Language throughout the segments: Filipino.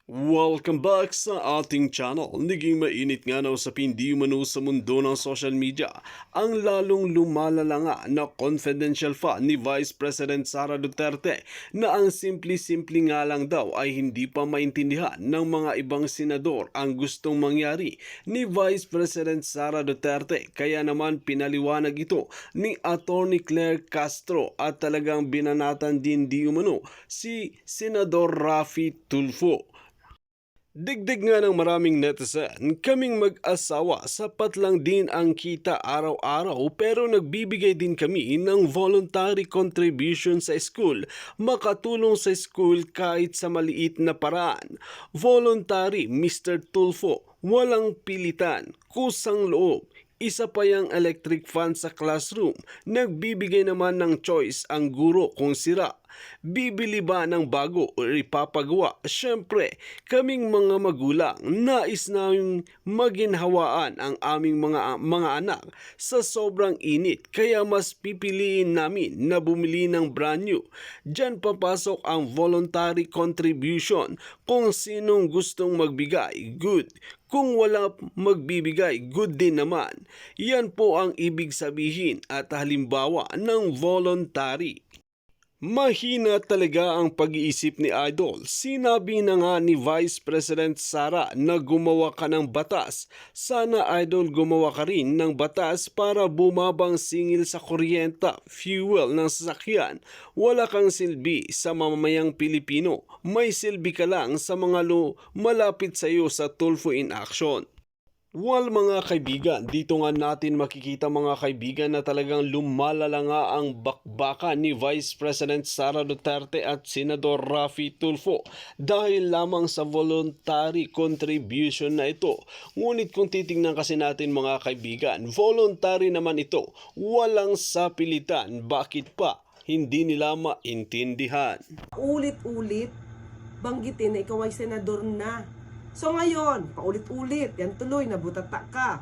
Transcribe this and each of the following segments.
Welcome back sa ating channel. Naging mainit nga na usapin di umano sa mundo ng social media ang lalong lumalala nga na confidential fund ni Vice President Sara Duterte na ang simple-simple nga lang daw ay hindi pa maintindihan ng mga ibang senador ang gustong mangyari ni Vice President Sara Duterte. Kaya naman pinaliwanag ito ni Attorney Claire Castro at talagang binanatan din di umano si Senador Raffy Tulfo. Digdig nga ng maraming netizen, kaming mag-asawa sapat lang din ang kita araw-araw pero nagbibigay din kami ng voluntary contribution sa school, makatulong sa school kahit sa maliit na paraan. Voluntary, Mr. Tulfo, walang pilitan, kusang loob. Isa pa yung electric fan sa classroom. Nagbibigay naman ng choice ang guro kung sira. Bibili ba ng bago o ipapagawa? Siyempre, kaming mga magulang, nais namin maginhawaan ang aming mga anak sa sobrang init. Kaya mas pipiliin namin na bumili ng brand new. Diyan papasok ang voluntary contribution. Kung sinong gustong magbigay, good. Kung wala magbibigay, good din naman. Yan po ang ibig sabihin at halimbawa ng voluntary. Mahina talaga ang pag-iisip ni Idol. Sinabi na nga ni Vice President Sara na gumawa ka ng batas. Sana Idol gumawa ka rin ng batas para bumabang singil sa kuryente, fuel ng sasakyan. Wala kang silbi sa mamamayang Pilipino. May silbi ka lang sa mga malapit sa iyo sa Tulfo in Action. Mga kaibigan, dito nga natin makikita mga kaibigan na talagang lumalala nga ang bakbakan ni Vice President Sara Duterte at Senador Raffy Tulfo dahil lamang sa voluntary contribution na ito. Ngunit kung titingnan kasi natin mga kaibigan, voluntary naman ito, walang sapilitan. Bakit pa? Hindi nila maintindihan. Ulit-ulit banggitin na ikaw ay senador na. So ngayon, paulit-ulit, yan tuloy, nabutata ka.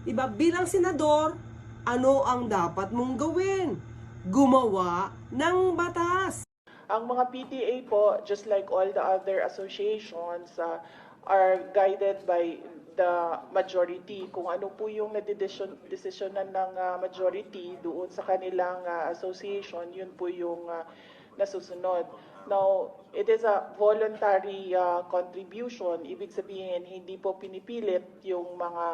Diba, bilang senador, ano ang dapat mong gawin? Gumawa ng batas. Ang mga PTA po, just like all the other associations, are guided by the majority. Kung ano po yung desisyonan ng majority doon sa kanilang association, yun po yung nasusunod. Now, it is a voluntary contribution. Ibig sabihin, hindi po pinipilit yung mga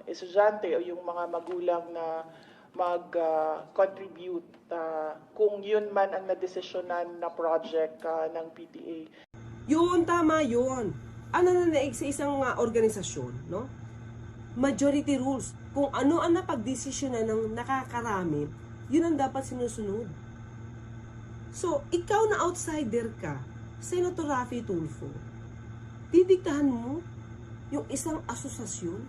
estudyante o yung mga magulang na mag-contribute kung yun man ang nadesisyonan na project ng PTA. Yun, tama yun. Ano na naig sa isang organisasyon, no? Majority rules. Kung ano ang napagdesisyonan ng nakakarami, yun ang dapat sinusunod. So, ikaw na outsider ka, Senator Raffy Tulfo, didiktahan mo yung isang asosasyon?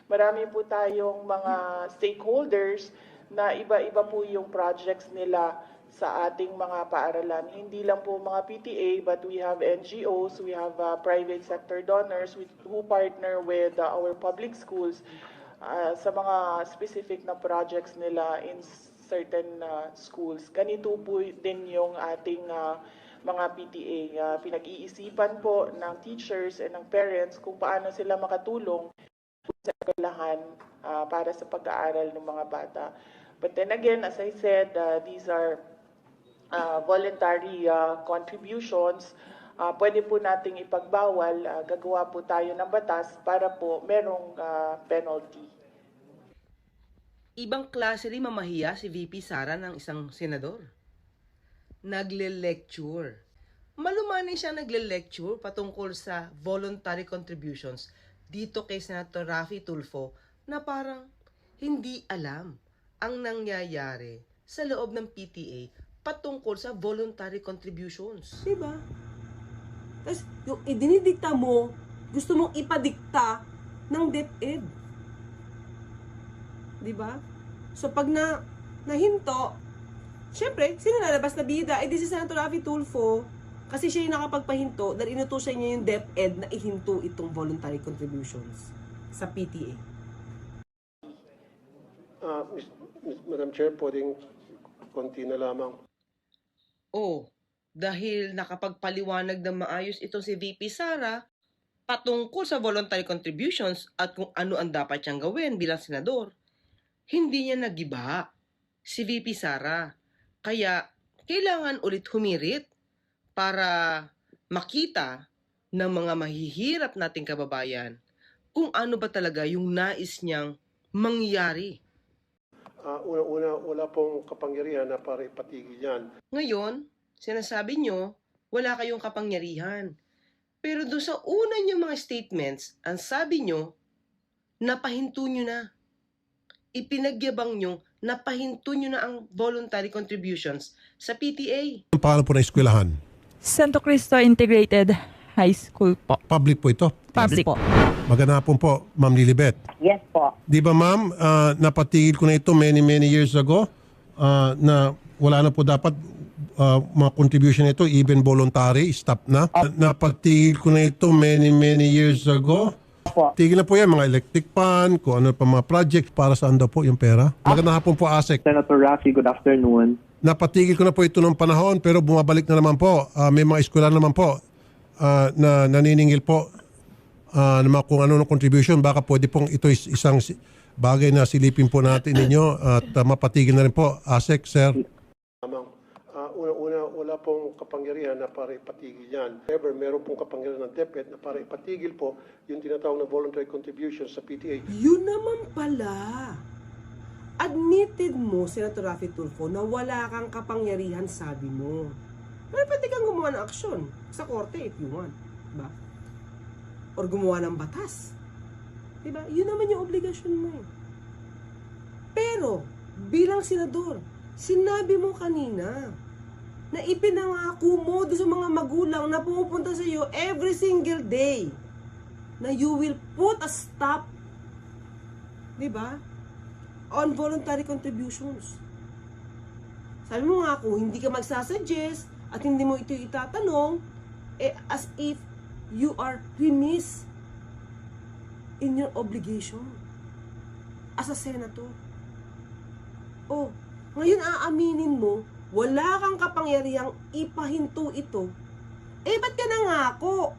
Marami po tayong mga stakeholders na iba-iba po yung projects nila sa ating mga paaralan. Hindi lang po mga PTA, but we have NGOs, we have private sector donors who partner with our public schools sa mga specific na projects nila in certain schools. Ganito po din yung ating mga PTA. Pinag-iisipan po ng teachers and ng parents kung paano sila makatulong sa eskwelahan para sa pag-aaral ng mga bata. But then again, as I said, these are voluntary contributions. Pwede po nating ipagbawal, gagawa po tayo ng batas para po merong penalty. Ibang klase rin mamahiya si VP Sara ng isang senador. Nagle-lecture. Malumanay siya nagle-lecture patungkol sa voluntary contributions dito kay Senator Raffy Tulfo na parang hindi alam ang nangyayari sa loob ng PTA patungkol sa voluntary contributions. Diba? Tapos, yung idinidikta mo, gusto mong ipadikta ng DepEd. Diba? So, pag nahinto, syempre, sino lalabas na bida? Eh, di si Senator Raffy Tulfo, kasi siya yung nakapagpahinto dahil inutusan niya yung DepEd na ihinto itong voluntary contributions sa PTA. Madam Chair, pwedeng konti na lamang. Oh, dahil nakapagpaliwanag ng maayos itong si VP Sara patungkol sa voluntary contributions at kung ano ang dapat niyang gawin bilang senador. Hindi niya nagiba si VP Sara. Kaya kailangan ulit humirit para makita ng mga mahihirap nating kababayan kung ano ba talaga yung nais niyang mangyari. Una-una, wala pong kapangyarihan na para ipatigil yan. Ngayon, sinasabi nyo, wala kayong kapangyarihan. Pero doon sa una nyo mga statements, ang sabi nyo, napahinto nyo na. Ipinagyabang nyo, napahinto nyo na ang voluntary contributions sa PTA. Ang pangalan po ng eskwelahan? Santo Cristo Integrated High School po. Public po ito? Public po. Magandang hapon po, Ma'am Lilibet. Yes po. Di ba ma'am, napatigil ko na ito many years ago na wala na po dapat mga contribution nito, even voluntary, stop na. Napatigil ko na ito many years ago. Opo. Tigil na po yan, mga electric fan, kung ano pa mga project, para saan daw po yung pera. Magandang hapon po, ASEC. Senator Rafi, good afternoon. Napatigil ko na po ito ng panahon pero bumabalik na naman po. May mga eskwela naman po na naniningil po naman kung ano ng contribution. Baka pwede pong ito isang bagay na silipin po natin ninyo at mapatigil na rin po. ASEC, sir. Una-una, wala pong kapangyarihan na para ipatigil yan. However, meron pong kapangyarihan ng DepEd na para ipatigil po yung tinatawag na voluntary contributions sa PTA. Yun naman pala. Admitted mo, Senator Rafi Tulfo, na wala kang kapangyarihan, sabi mo. Pero pwede kang gumawa ng aksyon sa korte if you want. Diba? Or gumawa ng batas. Diba? Yun naman yung obligasyon mo. Pero, bilang senador, sinabi mo kanina na ipinangako mo doon sa mga magulang na pumupunta sa iyo every single day na you will put a stop, diba? On voluntary contributions. Sabi mo nga kung hindi ka magsasuggest at hindi mo ito itatanong, as if you are remiss in your obligation as a senator. Oh, ngayon aaminin mo, wala kang kapangyarihang ipahinto ito. Ba't ka nangako?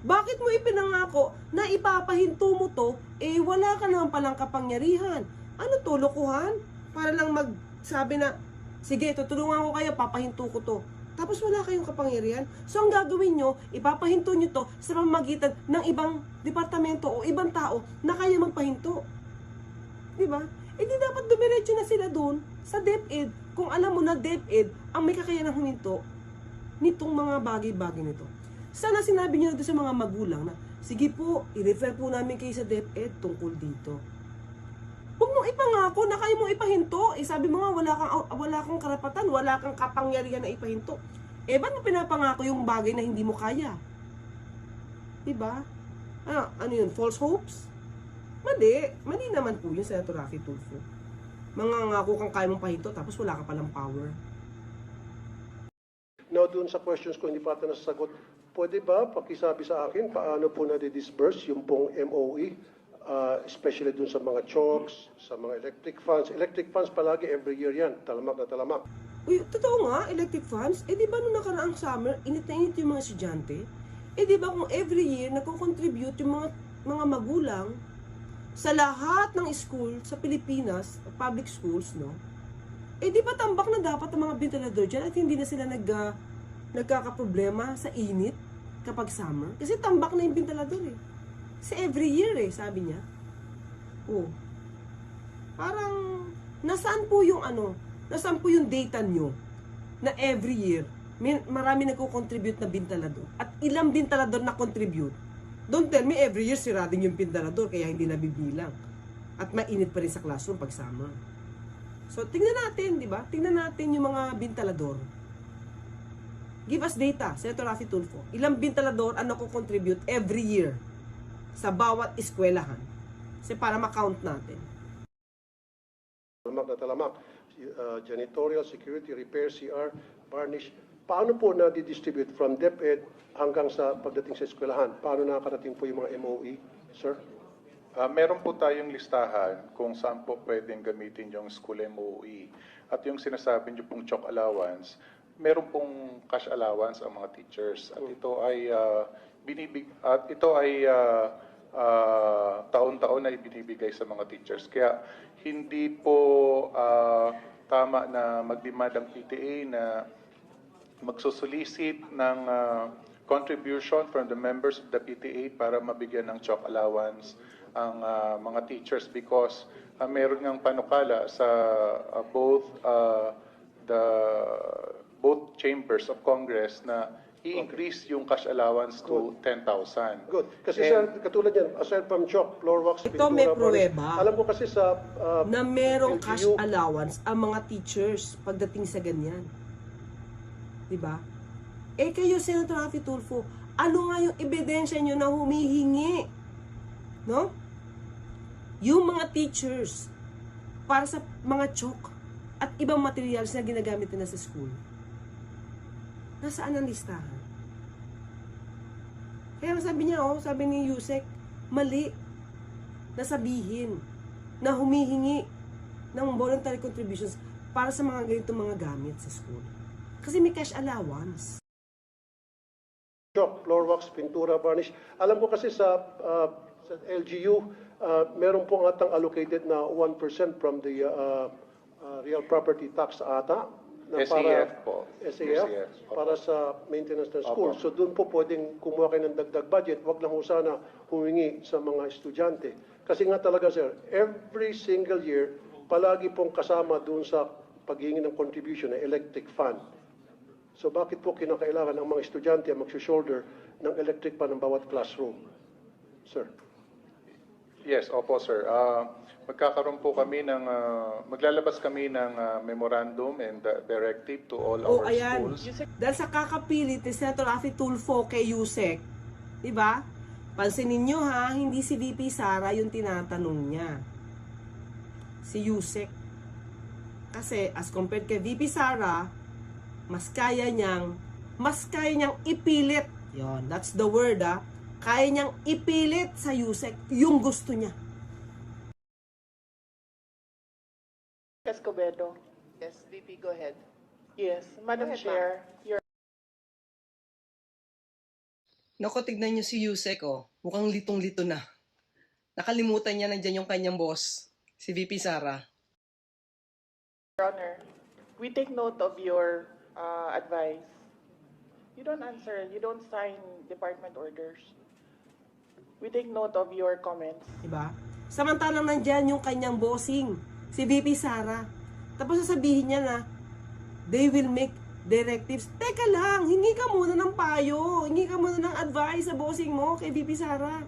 Bakit mo ipinangako na ipapahinto mo to, wala ka naman palang kapangyarihan? Ano to, lokohan? Para lang magsabi na, sige, tutulungan ko kayo, papahinto ko to. Tapos wala kayong kapangyarihan. So ang gagawin nyo, ipapahinto nyo to sa pamamagitan ng ibang departamento o ibang tao na kaya magpahinto. Diba? Di dapat dumiretso na sila doon sa DepEd. Kung alam mo na DepEd ang may kakayanang huminto nitong mga bagay-bagay nito. Sana sinabi nyo na doon sa mga magulang na, sige po, i-refer po namin kayo sa DepEd tungkol dito. Huwag mong ipangako na kayo mong ipahinto. Sabi mo nga, wala kang karapatan, wala kang kapangyarihan na ipahinto. Ba't mo pinapangako yung bagay na hindi mo kaya? Diba? Ano yun, false hopes? Mali naman po yun, Senator Rafi Tulfo. Mangangako kang kaya mong pahinto, tapos wala ka palang power. Now, doon sa questions ko, hindi pa ata nasasagot, pwede ba pakisabi sa akin paano po na-disburse yung pong MOE, especially doon sa mga chalks, sa mga electric funds. Electric funds palagi every year yan, talamak na talamak. Uy, totoo nga, electric funds, di ba nung nakaraang summer, init na init yung mga estudyante? Di ba kung every year, nagko-contribute yung mga magulang sa lahat ng school sa Pilipinas, public schools, no? Di ba tambak na dapat ang mga ventilador dyan at hindi na sila nagkakaproblema sa init kapag summer? Kasi tambak na yung ventilador Kasi every year sabi niya. Parang, nasaan po yung data nyo na every year, marami nagko-contribute na ventilador at ilang ventilador na contribute. Don't tell me every year sira din yung ventilador kaya hindi nabibilang. At mainit pa rin sa classroom pag summer. So, tingnan natin, di ba? Tingnan natin yung mga ventilador. Give us data, Senator Rafi Tulfo. Ilang ventilador ang nako-contribute every year sa bawat eskwelahan. Kasi para ma-count natin. Talamak na talamak. Janitorial, security, repair, CR, varnish. Paano po na-distribute from DepEd hanggang sa pagdating sa eskwelahan? Paano nakakarating po yung mga MOE, sir? Meron po tayong listahan kung saan po pwedeng gamitin yung school MOE. At yung sinasabi niyo pong chalk allowance, meron pong cash allowance ang mga teachers at ito ay taon-taon na ibinibigay sa mga teachers. Kaya hindi po tama na mag-demand ang PTA na magsusolicit ng contribution from the members of the PTA para mabigyan ng chalk allowance ang mga teachers because meron ngang panukala sa both chambers of Congress na i-increase yung cash allowance to 10,000. Good. Kasi sir, katulad yan, aside from chalk, floor wax, Ito may pintura, varnish. pruweba. Alam ko kasi sa Na merong cash LGU, allowance ang mga teachers pagdating sa ganyan. Diba? Eh kayo, Senator Raffy Tulfo, ano nga yung ebidensya nyo na humihingi? No? Yung mga teachers para sa mga chalk at ibang materials na ginagamit nila sa school. Nasaan ang listahan? Kaya sabi niya, sabi ni Yusek, mali na sabihin na humihingi ng voluntary contributions para sa mga ganitong mga gamit sa school. Kasi may cash allowance. chalk, floor wax, pintura, varnish. Alam ko kasi sa LGU, meron po atang allocated na 1% from the real property tax ata. Na SAF po. SAF, SAF, opo. para sa maintenance ng school. Opo. So doon po pwedeng kumuha kayo ng dagdag budget. Wag lang ho sana humingi sa mga estudyante. Kasi nga talaga sir, every single year, palagi pong kasama doon sa paghingi ng contribution ng electric fund. So bakit po kinakailangan ang mga estudyante ang mag-shoulder ng electric fund ng bawat classroom? Sir. Yes, opo sir. Magkakaroon po kami ng, maglalabas kami ng memorandum and directive to all our Ayan. schools. Dahil sa kakapilit ni Senator Raffy Tulfo kay Yusek, di ba? Pansinin nyo ha, hindi si VP Sara yung tinatanong niya. Si Yusek. Kasi as compared kay VP Sara, mas kaya niyang ipilit. Yon, that's the word Kaya niyang ipilit sa Yusek yung gusto niya. Escobedo. Yes, VP, go ahead. Yes, Madam Go ahead, Chair, Your Naku, tignan niyo si Yusek, mukhang litong-lito na. Nakalimutan niya nandiyan yung kanyang boss, si VP Sara. Honor, we take note of your advice. You don't answer, you don't sign department orders. We take note of your comments. Diba? Samantalang nandyan yung kanyang bossing, si VP Sara. Tapos sasabihin niya na, they will make directives. Teka lang, hingi ka muna ng payo, hingi ka muna ng advice sa bossing mo kay VP Sara.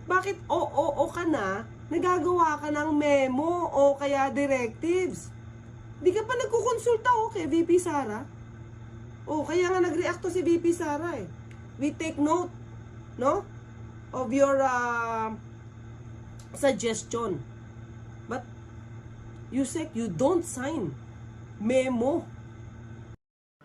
Bakit o ka na, nagagawa ka ng memo o kaya directives? Di ka pa nagkukonsulta kay VP Sara? Kaya nga nag-react to si VP Sara We take note, no? Of your suggestion. But, Yusek, you don't sign memo.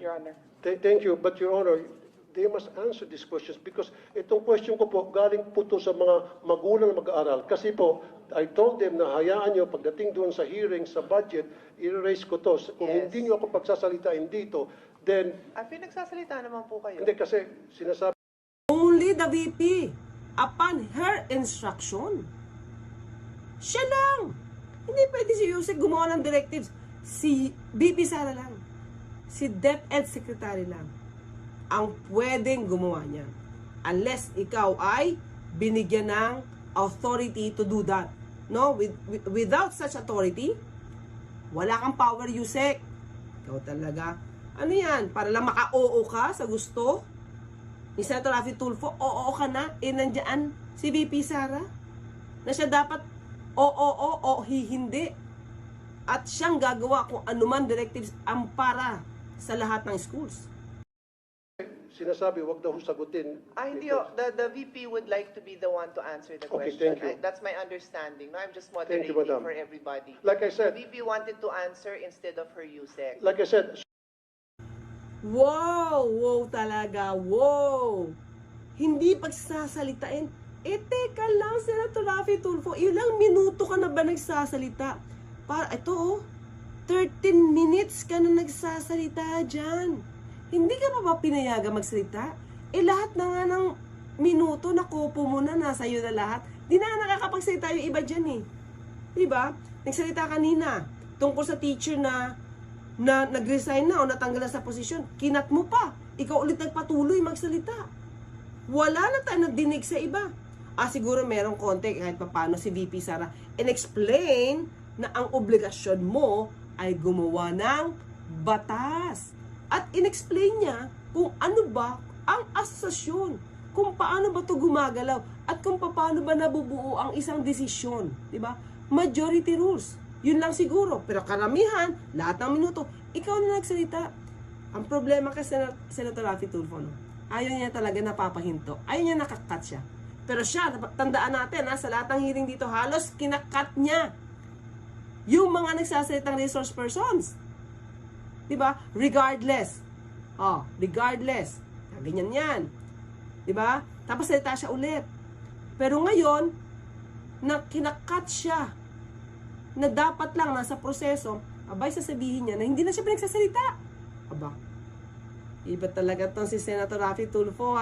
Your Honor. Thank you, but Your Honor, they must answer these questions because itong question ko po, galing po to sa mga magulang na mag-aaral. Kasi po, I told them na hayaan nyo, pagdating doon sa hearing, sa budget, i-raise ko to. Kung Yes. hindi nyo ako pagsasalitain dito, then, Pinagsasalita naman po kayo. hindi kasi sinasabi Only the VP, upon her instruction. Siya lang. Hindi pwede si Yusek gumawa ng directives. Si VP Sara lang. Si DepEd Secretary lang ang pwedeng gumawa niyan. Unless ikaw ay binigyan ng authority to do that. No? Without such authority, wala kang power, Yusek. Ikaw talaga. Ano yan? Para lang maka-oo ka sa gusto ni Senator Raffy Tulfo, oo ka na, nandiyan si VP Sara na siya dapat o hindi. At siyang gagawa kung anuman directives ang para sa lahat ng schools. sinasabi, wag daw sagutin. Hindi, because- the VP would like to be the one to answer the Okay, question. thank you. That's my understanding. No, I'm just Thank you, moderating Madam. for everybody. Like I The said, VP wanted to answer instead of her Yusek. like I said, Wow talaga, wow. Hindi pagsasalitain. Teka lang, Senator Raffy Tulfo, ilang minuto ka na ba nagsasalita? Ito 13 minutes ka na nagsasalita dyan. Hindi ka pa ba pinayagan magsalita? Eh lahat na nga ng minuto na kopo mo na, nasa iyo na lahat. Di na nakakapagsalita yung iba dyan eh. Diba? Nagsalita kanina tungkol sa teacher na nag-resign na o natanggal na sa posisyon. Kinat mo pa. Ikaw ulit nagpatuloy magsalita. Wala na tayo nagdinig sa iba. Siguro merong konti kahit papano si VP Sara and-explain na ang obligasyon mo ay gumawa ng batas. At in-explain niya kung ano ba ang asosasyon, kung paano ba ito gumagalaw, at kung paano ba nabubuo ang isang desisyon. Diba? Majority rules. Yun lang siguro. Pero karamihan, lahat ng minuto, ikaw na nagsalita. Ang problema kay Senator Raffy Tulfo, no? Ayaw niya talaga napapahinto. Ayaw niya nakakat siya. Pero siya, tandaan natin, sa lahat ng hearing dito, halos kinakat niya yung mga nagsasalitang resource persons. Diba? Regardless. Regardless. Ganyan yan. Diba? Tapos salita siya ulit. Pero ngayon, na kinakat siya, na dapat lang nasa proseso, abay sasabihin niya na hindi na siya pinagsasalita. Aba, iba talaga tong si Senator Raffy Tulfo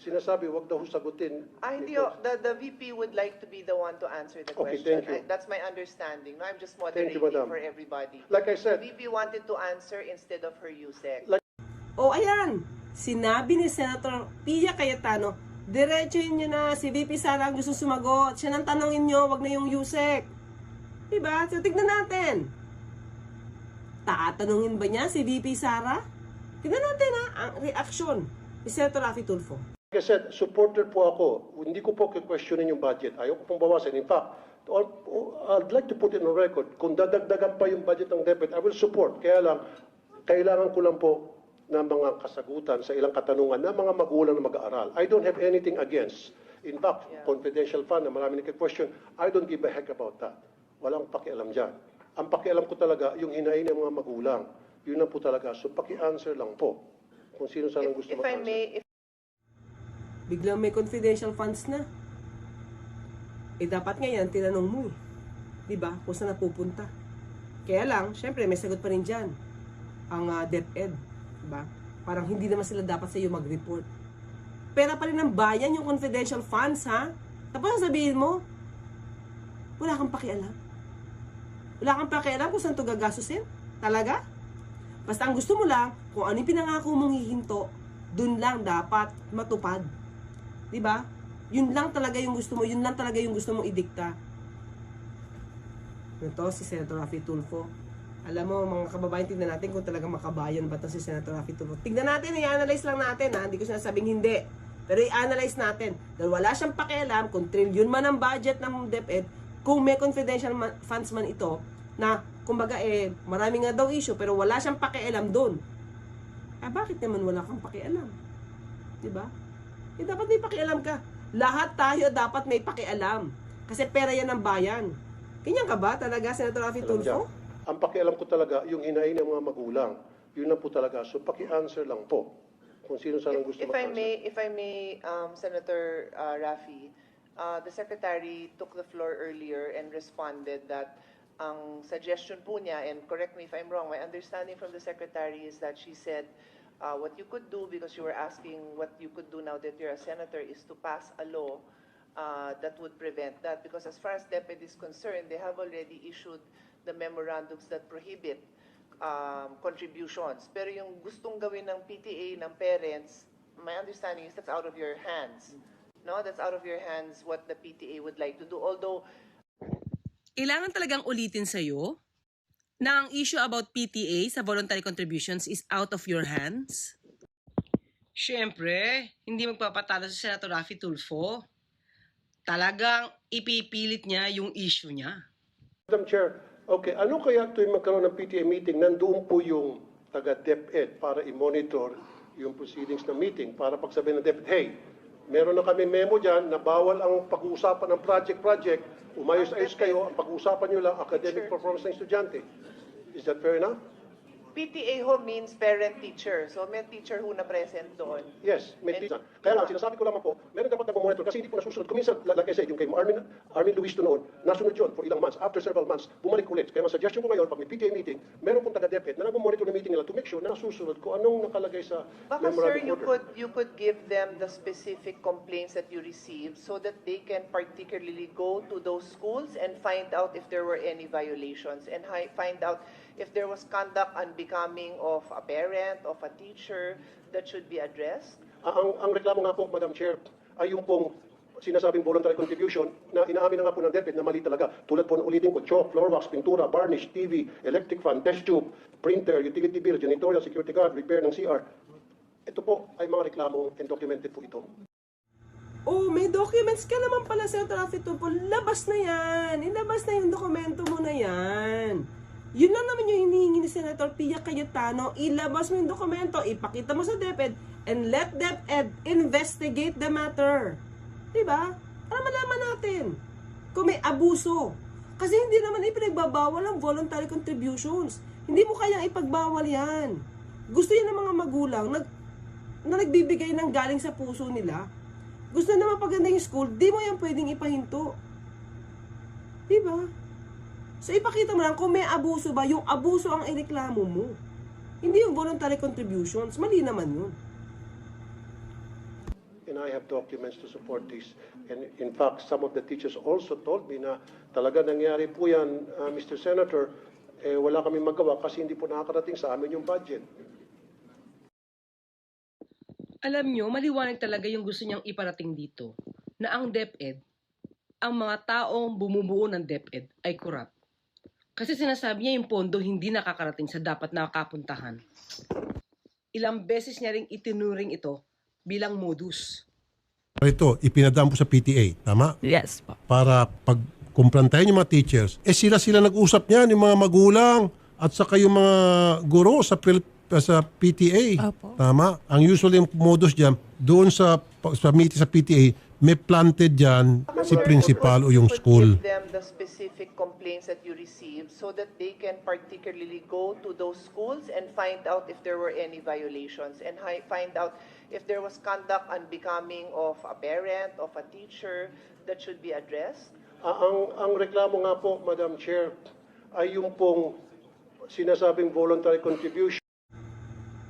Sinasabi, wag daw sagutin. Hindi ho. The VP would like to be the one to answer the Okay, question. thank you. That's my understanding. No, I'm just Thank you, moderating Madam. for everybody. Like I The said, VP wanted to answer instead of her USEC. Ayan. Sinabi ni Senator Pia Cayetano, diretsuhin niyo na si VP Sara ang gusto sumagot. Siya nang tanongin niyo, wag na yung USEC. Diba? So, tignan natin. Tatanungin ba niya si VP Sara? Tignan natin ang reaksyon ni Senator Raffy Tulfo. like I said, supporter po ako. Hindi ko po questionin yung budget. Ayaw ko pong bawasan. In fact, I'd like to put it on record, kung dadagdagan pa yung budget ng DepEd, I will support. Kaya lang, kailangan ko lang po ng mga kasagutan sa ilang katanungan ng mga magulang na mag-aaral. I don't have anything against. In fact, confidential fund na marami nag-question, I don't give a heck about that. Walang pakialam dyan. Ang pakialam ko talaga, yung hinain ng mga magulang. Yun na po talaga. So, paki-answer lang po. Kung sino sanang gusto If I mag-answer. may, Biglang may confidential funds na. Dapat ngayon, tinanong mo Diba? Kung saan napupunta. Kaya lang, syempre, may sagot pa rin dyan. Ang DepEd. Diba? Parang hindi naman sila dapat sa iyo mag-report. Pera pa rin ng bayan yung confidential funds, ha? Tapos sabihin mo, wala kang pakialam. Wala kang pakialam kung saan ito gagastusin. Talaga? Basta ang gusto mo lang, kung ano yung pinangako mong hihinto, dun lang dapat matupad. Diba? Yun lang talaga yung gusto mo, yun lang talaga yung gusto mong idikta. Ito, si Senator Raffy Tulfo. Alam mo, mga kababayan, tignan natin kung talagang makabayan ba ito si Senator Raffy Tulfo. Tignan natin, i-analyze lang natin, ha? Hindi ko sinasabing hindi. Pero i-analyze natin. Dahil wala siyang pakialam kung trillion man ang budget ng DepEd, kung may confidential funds man ito, na, kumbaga, marami nga daw issue, pero wala siyang pakialam doon. Bakit naman wala kang pakialam? Diba? Dapat may pakialam ka. Lahat tayo dapat may pakialam. Kasi pera yan ng bayan. Ganyan ka ba talaga, Senator Raffy Tulfo? Ang pakialam ko talaga, yung hinain ng mga magulang. Yun na po talaga. So, paki-answer lang po. Kung sino sanang gusto if mag-answer. I may, Senator Raffy, the Secretary took the floor earlier and responded that ang suggestion po niya, and correct me if I'm wrong, my understanding from the Secretary is that she said, what you could do, because you were asking what you could do now that you're a senator, is to pass a law that would prevent that. Because as far as DepEd is concerned, they have already issued the memorandums that prohibit contributions. Pero yung gustong gawin ng PTA, ng parents, my understanding is that's out of your hands. No, that's out of your hands what the PTA would like to do. Although, Kailangan talagang ulitin sa'yo na ang issue about PTA sa voluntary contributions is out of your hands? Siyempre, hindi magpapatalo si Senator Raffy Tulfo. Talagang ipipilit niya yung issue niya. Madam Chair, okay, ano kaya tuwing magkaroon ng PTA meeting, nandoon po yung taga-DepEd para i-monitor yung proceedings ng meeting, para pagsabihin ng DepEd, hey, meron na kami memo dyan na bawal ang pag-uusapan ng project, umayos-ayos kayo, ang pag-uusapan nyo lang academic performance ng estudyante. Is that fair enough? PTA ho means parent-teacher. So may teacher ho na present doon. Yes, may teacher. Kaya nga, sinasabi ko lamang po, meron dapat nag-monitor kasi hindi po nasusunod. Kung minsan, like I said, yung kay Armin Luis noon, nasunod yun for ilang months. After several months, bumalik ulit. Kaya ang suggestion ko ngayon, pag may PTA meeting, meron pong taga-DepEd na nag-monitor ng meeting nila to make sure na nasusunod kung anong nakalagay sa Baka sir, memorandum order. you could give them the specific complaints that you received so that they can particularly go to those schools and find out if there were any violations and find out if there was conduct unbecoming of a parent, of a teacher that should be addressed. Ang reklamo nga po, Madam Chair, ay yung pong sinasabing voluntary contribution na inaamin na nga po ng DepEd na mali talaga. Tulad po ng ulitin ko, chalk, floor wax, pintura, varnish, TV, electric fan, test tube, printer, utility bill, janitorial, security guard, repair ng CR. Ito po ay mga reklamo and documented po ito. Oh, may documents ka naman pala, Senator Rafi Tulfo. Labas na yan. Ilabas na yung dokumento mo na yan. Yun lang naman yung hinihingi ni Senator Pia Cayetano. Ilabas mo yung dokumento, ipakita mo sa DepEd, and let DepEd investigate the matter. Diba? Para malaman natin kung may abuso. Kasi hindi naman ipinagbabawal ang voluntary contributions. Hindi mo kayang ipagbawal yan. Gusto yan ng mga magulang na nagbibigay ng galing sa puso nila. Gusto na mapaganda yung school, di mo yan pwedeng ipahinto. Diba? So ipakita mo lang kung may abuso ba, yung abuso ang ireklamo mo. Hindi yung voluntary contributions. Mali naman yun. And I have documents to support this. And in fact, some of the teachers also told me na talaga nangyari po yan, Mr. Senator, wala kami magawa kasi hindi po nakakarating sa amin yung budget. Alam nyo, maliwanag talaga yung gusto niyang iparating dito na ang DepEd, ang mga taong bumubuo ng DepEd ay corrupt. Kasi sinasabi niya yung pondo hindi nakakarating sa dapat nakapuntahan. Ilang beses niya ring itinuring ito bilang modus. Ito, ipinadaan po sa PTA, tama? Yes po. Para pag kumprantahin yung mga teachers, sila nag-usap niyan, yung mga magulang at saka yung mga guro sa PTA. Opo. Tama? Ang usually yung modus dyan, doon sa meeting sa PTA, may planted dyan si principal o yung school. Give them the specific complaints that you received so that they can particularly go to those schools and find out if there were any violations and find out if there was conduct unbecoming of a parent, of a teacher that should be addressed. Ang reklamo nga po, Madam Chair, ay yung pong sinasabing voluntary contribution.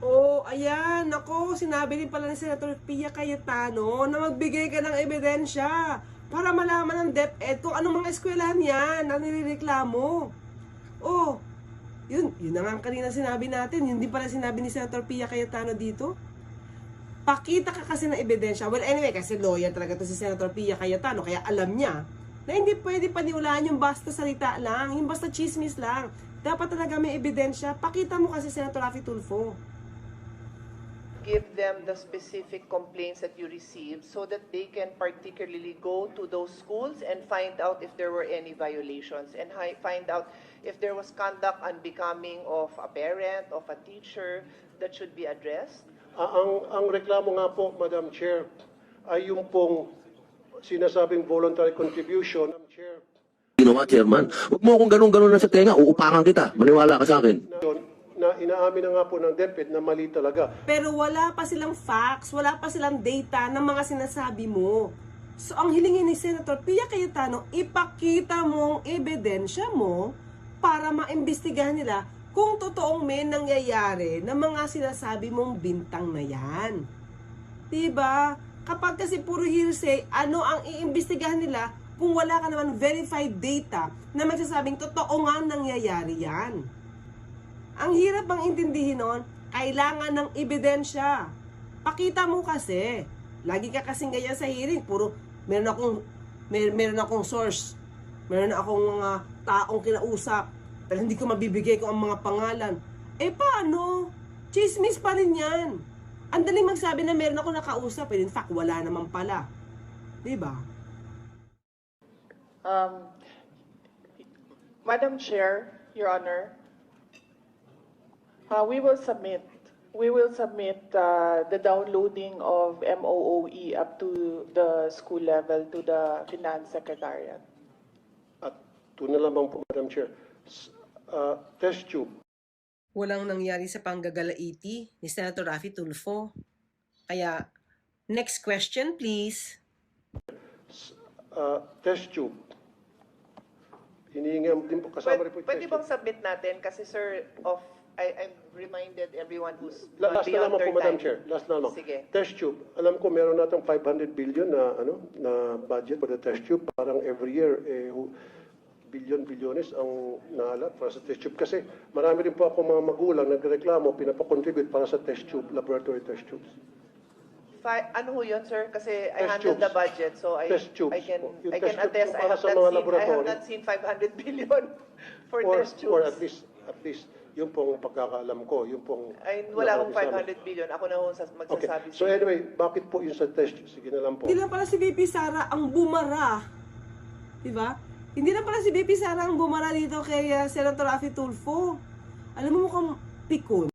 Oh, ayan. Ako, sinabi din pala ni Senator Pia Cayetano na magbigay ka ng ebidensya para malaman ng DepEd kung anong mga eskwelahan yan na nilireklamo. Oh, yun na nga kanina sinabi natin. Hindi pala sinabi ni Senator Pia Cayetano dito. Pakita ka kasi ng ebidensya. Well, anyway, kasi lawyer talaga to si Senator Pia Cayetano, kaya alam niya na hindi pwede paniwalaan yung basta salita lang, yung basta chismis lang. Dapat talaga may ebidensya. Pakita mo kasi, Senator Rafi Tulfo. Give them the specific complaints that you received so that they can particularly go to those schools and find out if there were any violations and find out if there was conduct unbecoming of a parent, of a teacher that should be addressed. Ang reklamo nga po, Madam Chair, ay yung pong sinasabing voluntary contribution. Madam Chair, Ginawa, Chairman. Huwag mo akong ganun-ganun na sa tenga, uupakan kita. Maniwala ka sa akin. na inaamin na nga po ng DepEd na mali talaga. Pero wala pa silang facts, wala pa silang data ng mga sinasabi mo. So ang hilingin ni Senator Pia Cayetano, ipakita mong ebidensya mo para maimbestigahan nila kung totoong may nangyayari na mga sinasabi mong bintang na yan. Diba? Kapag kasi puro hearsay, ano ang iimbestigahan nila kung wala ka naman verified data na magsasabing totoo nga nangyayari yan? Ang hirap bang intindihin nun? Kailangan ng ebidensya. Pakita mo kasi. Lagi ka kasing ganyan sa hearing. Puro, meron akong source. Meron akong mga taong kinausap. Pero hindi ko mabibigay ko ang mga pangalan. Eh paano? Chismis pa rin yan. Ang daling magsabi na meron ako nakausap. In fact, wala naman pala. Diba? Madam Chair, Your Honor, we will submit the downloading of MOOE up to the school level to the Finance Secretariat. At ito na lamang po, Madam Chair, test tube. walang nangyari sa panggagalaiti ni Senator Raffy Tulfo. Kaya, next question please. Test tube. Hinihingi din po, kasama rin po yung Pwede test bang tube. submit natin? Kasi sir, I've reminded everyone who's Last na beyond lamang po, their Madam time. Chair. Last na lamang. Sige. Test tube. Alam ko meron natong 500 billion na budget for the test tube. Parang every year, bilyones ang naalat para sa test tube. Kasi marami rin po ako mga magulang nagreklamo, pinapakontribute para sa test tube, laboratory test tubes. Ano ho yun, sir? Kasi I Test handle tubes. the budget, so Test tubes I can po. Yung I can test tube attest. po para sa mga I have laboratory. not seen 500 billion for test tubes. Or at least, yung pong pagkakaalam ko, yung pong... Ay, wala akong nasabi. 500 billion. Ako na ho Okay. magsasabi. So anyway, bakit po yung sa test tube? Sige na lang po. Hindi lang pala si VP Sara ang bumara. Diba? Hindi lang pala si VP Sara ang bumara dito kay Senator Raffy Tulfo. Alam mo mukhang pikon.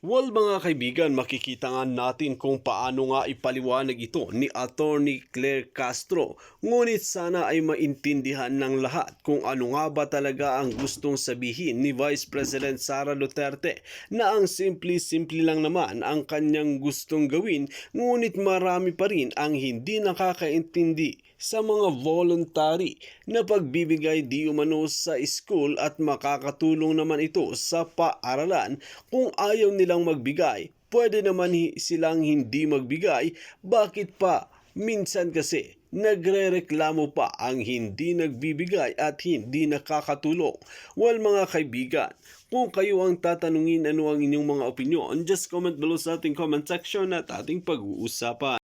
Well mga kaibigan, makikita nga natin kung paano nga ipaliwanag ito ni Attorney Claire Castro. Ngunit sana ay maintindihan ng lahat kung ano nga ba talaga ang gustong sabihin ni Vice President Sara Duterte na ang simple-simple lang naman ang kanyang gustong gawin, ngunit marami pa rin ang hindi nakakaintindi sa mga voluntary na pagbibigay di umano sa school at makakatulong naman ito sa paaralan. Kung ayaw nilang magbigay, pwede naman silang hindi magbigay. Bakit pa? Minsan kasi nagrereklamo pa ang hindi nagbibigay at hindi nakakatulong. Well mga kaibigan, kung kayo ang tatanungin ano ang inyong mga opinion, just comment below sa ating comment section at ating pag-uusapan.